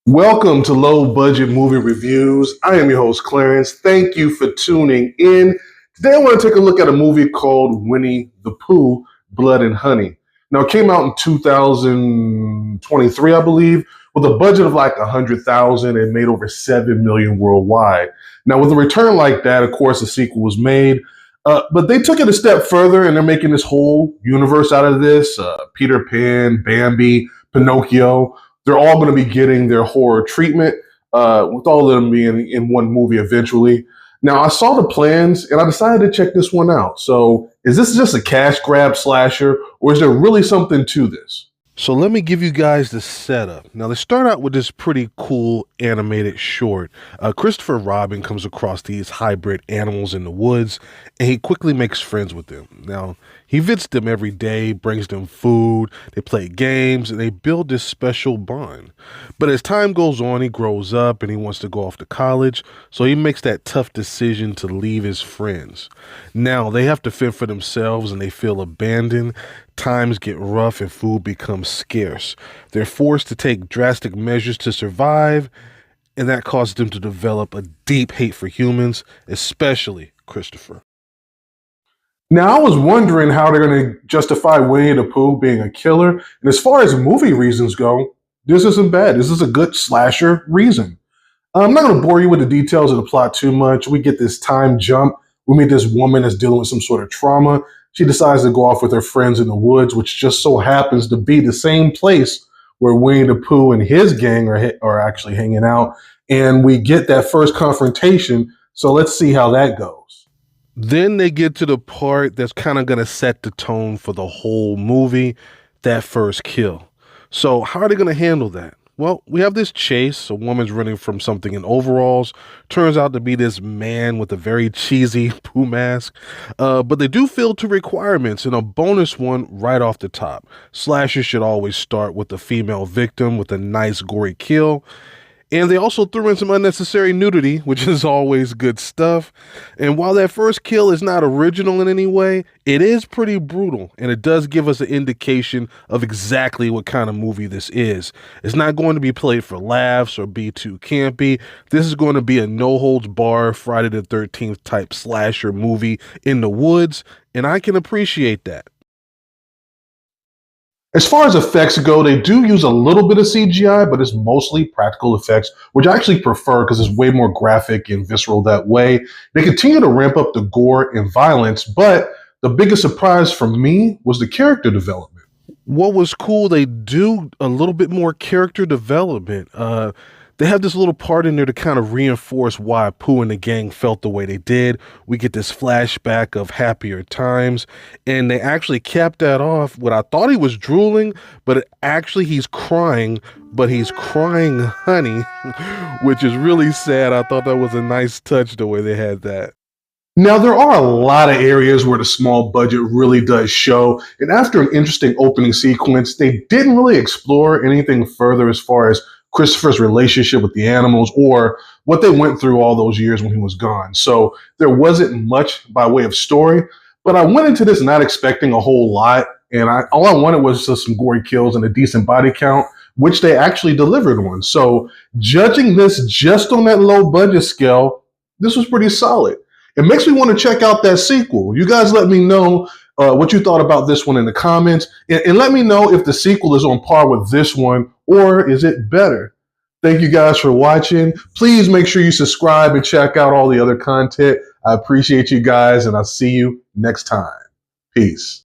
Welcome to Low Budget Movie Reviews. I am your host, Clarence. Thank you for tuning in. Today I want to take a look at a movie called Winnie the Pooh, Blood and Honey. Now, it came out in 2023, I believe, with a budget of like 100,000 and made over 7 million worldwide. Now, with a return like that, of course, a sequel was made. But they took it a step further and they're making this whole universe out of this. Peter Pan, Bambi, Pinocchio. They're all going to be getting their horror treatment, with all of them being in one movie eventually. Now, I saw the plans and I decided to check this one out. So, is this just a cash grab slasher, or is there really something to this? So let me give you guys the setup. Now, they start out with this pretty cool animated short. Christopher Robin comes across these hybrid animals in the woods, and he quickly makes friends with them. Now, he visits them every day, brings them food, they play games, and they build this special bond. But as time goes on, he grows up and he wants to go off to college, so he makes that tough decision to leave his friends. Now, they have to fend for themselves and they feel abandoned. Times get rough and food becomes scarce. They're forced to take drastic measures to survive, and that causes them to develop a deep hate for humans, especially Christopher. Now, I was wondering how they're going to justify Winnie the Pooh being a killer. And as far as movie reasons go, this isn't bad. This is a good slasher reason. I'm not going to bore you with the details of the plot too much. We get this time jump. We meet this woman that's dealing with some sort of trauma. She decides to go off with her friends in the woods, which just so happens to be the same place where Winnie the Pooh and his gang are actually hanging out. And we get that first confrontation. So let's see how that goes. Then they get to the part that's kind of going to set the tone for the whole movie, that first kill. So how are they going to handle that? Well, we have this chase. A woman's running from something in overalls. Turns out to be this man with a very cheesy Pooh mask. But they do fill two requirements, and a bonus one right off the top. Slashers should always start with the female victim with a nice gory kill. And they also threw in some unnecessary nudity, which is always good stuff. And while that first kill is not original in any way, it is pretty brutal. And it does give us an indication of exactly what kind of movie this is. It's not going to be played for laughs or be too campy. This is going to be a no-holds-barred Friday the 13th type slasher movie in the woods. And I can appreciate that. As far as effects go, they do use a little bit of CGI, but it's mostly practical effects, which I actually prefer because it's way more graphic and visceral that way. They continue to ramp up the gore and violence, but the biggest surprise for me was the character development. What was cool, they do a little bit more character development. They have this little part in there to kind of reinforce why Pooh and the gang felt the way they did. We get this flashback of happier times, and they actually capped that off with, I thought he was drooling, but actually he's crying, but he's crying honey, which is really sad. I thought that was a nice touch the way they had that. Now, there are a lot of areas where the small budget really does show, and after an interesting opening sequence, they didn't really explore anything further as far as Christopher's relationship with the animals or what they went through all those years when he was gone. So there wasn't much by way of story, but I went into this not expecting a whole lot, and all I wanted was just some gory kills and a decent body count, which they actually delivered on. So judging this just on that low budget scale, this was pretty solid. It makes me want to check out that sequel. You guys let me know what you thought about this one in the comments, and let me know if the sequel is on par with this one or is it better. Thank you guys for watching. Please make sure you subscribe and check out all the other content. I appreciate you guys, and I'll see you next time. Peace.